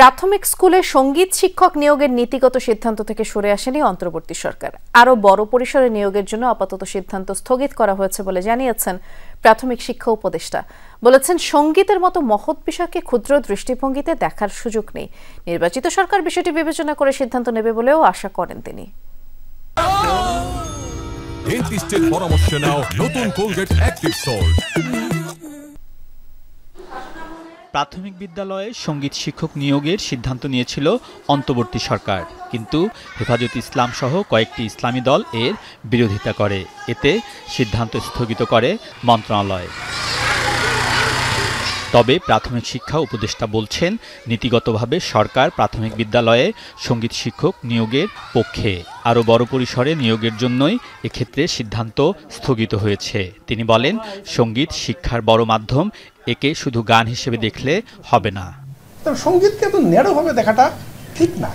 প্রাথমিক স্কুলে সঙ্গীত শিক্ষক নিয়োগের নীতিগত সিদ্ধান্ত থেকে সরে আসেনি অন্তর্বর্তী সরকার। আরও বড় পরিসরে নিয়োগের জন্য আপাতত সিদ্ধান্ত স্থগিত করা হয়েছে বলে জানিয়েছেন প্রাথমিক শিক্ষা উপদেষ্টা। বলেছেন, সঙ্গীতের মতো মহৎ বিষয়কে ক্ষুদ্র দৃষ্টিভঙ্গিতে দেখার সুযোগ নেই। নির্বাচিত সরকার বিষয়টি বিবেচনা করে সিদ্ধান্ত নেবে বলেও আশা করেন তিনি। প্রাথমিক বিদ্যালয়ে সঙ্গীত শিক্ষক নিয়োগের সিদ্ধান্ত নিয়েছিল অন্তর্বর্তী সরকার, কিন্তু হেফাজতে ইসলাম সহ কয়েকটি ইসলামী দল এর বিরোধিতা করে। এতে সিদ্ধান্ত স্থগিত করে মন্ত্রণালয়। তবে প্রাথমিক শিক্ষা উপদেষ্টা বলছেন, নীতিগতভাবে সরকার প্রাথমিক বিদ্যালয়ে সঙ্গীত শিক্ষক নিয়োগের পক্ষে। আরও বড় পরিসরে নিয়োগের জন্যই এক্ষেত্রে সিদ্ধান্ত স্থগিত হয়েছে। তিনি বলেন, সঙ্গীত শিক্ষার বড় মাধ্যম, একে শুধু গান হিসেবে দেখলে হবে না। সঙ্গীতকে তো ন্যারোভাবে দেখাটা ঠিক না,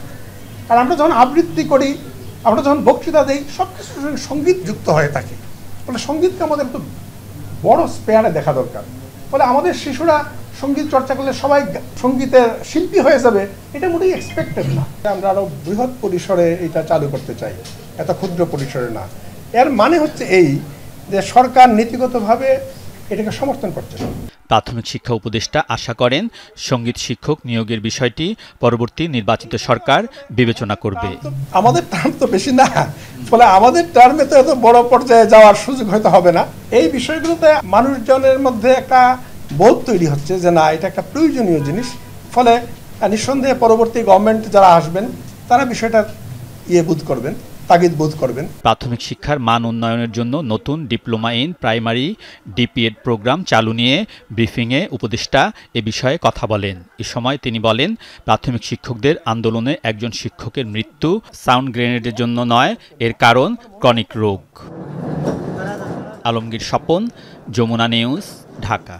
কারণ আমরা যখন আবৃত্তি করি, আমরা যখন বক্তৃতা দিই, সব কিছুর সঙ্গে সঙ্গীত যুক্ত হয়ে থাকে। ফলে সঙ্গীতকে আমাদের একটু বড় স্পেয়ারে দেখা দরকার। ফলে আমাদের শিশুরা সঙ্গীত চর্চা করলে সবাই সঙ্গীতের শিল্পী হয়ে যাবে, এটা মোটেই এক্সপেক্টেড না। আমরা আরো বৃহৎ পরিসরে এটা চালু করতে চাই, এত ক্ষুদ্র পরিসরে না। এর মানে হচ্ছে এই যে সরকার নীতিগতভাবে এটাকে সমর্থন করছে। প্রাথমিক শিক্ষা উপদেষ্টা আশা করেন, সঙ্গীত শিক্ষক নিয়োগের বিষয়টি পরবর্তী নির্বাচিত সরকার বিবেচনা করবে। আমাদের টার্ম তো বেশি না, ফলে আমাদের টার্মে তো এত বড় পর্যায়ে যাওয়ার সুযোগ হয়তো হবে না। এই বিষয়গুলোতে মানুষজনের মধ্যে একটা বোধ তৈরি হচ্ছে যে না, এটা একটা প্রয়োজনীয় জিনিস। ফলে নিঃসন্দেহে পরবর্তী গভর্নমেন্ট যারা আসবেন তারা বিষয়টা বোধ করবেন, তাগিদ বোধ করবেন। প্রাথমিক শিক্ষার মান উন্নয়নের জন্য নতুন diploma in primary DPEd programme চালু নিয়ে ব্রিফিংয়ে উপদেষ্টা এ বিষয়ে কথা বলেন। এ সময় তিনি বলেন, প্রাথমিক শিক্ষকদের আন্দোলনে একজন শিক্ষকের মৃত্যু সাউন্ড গ্রেনেডের জন্য নয়, এর কারণ ক্রনিক রোগ। আলমগীর স্বপন, যমুনা নিউজ, ঢাকা।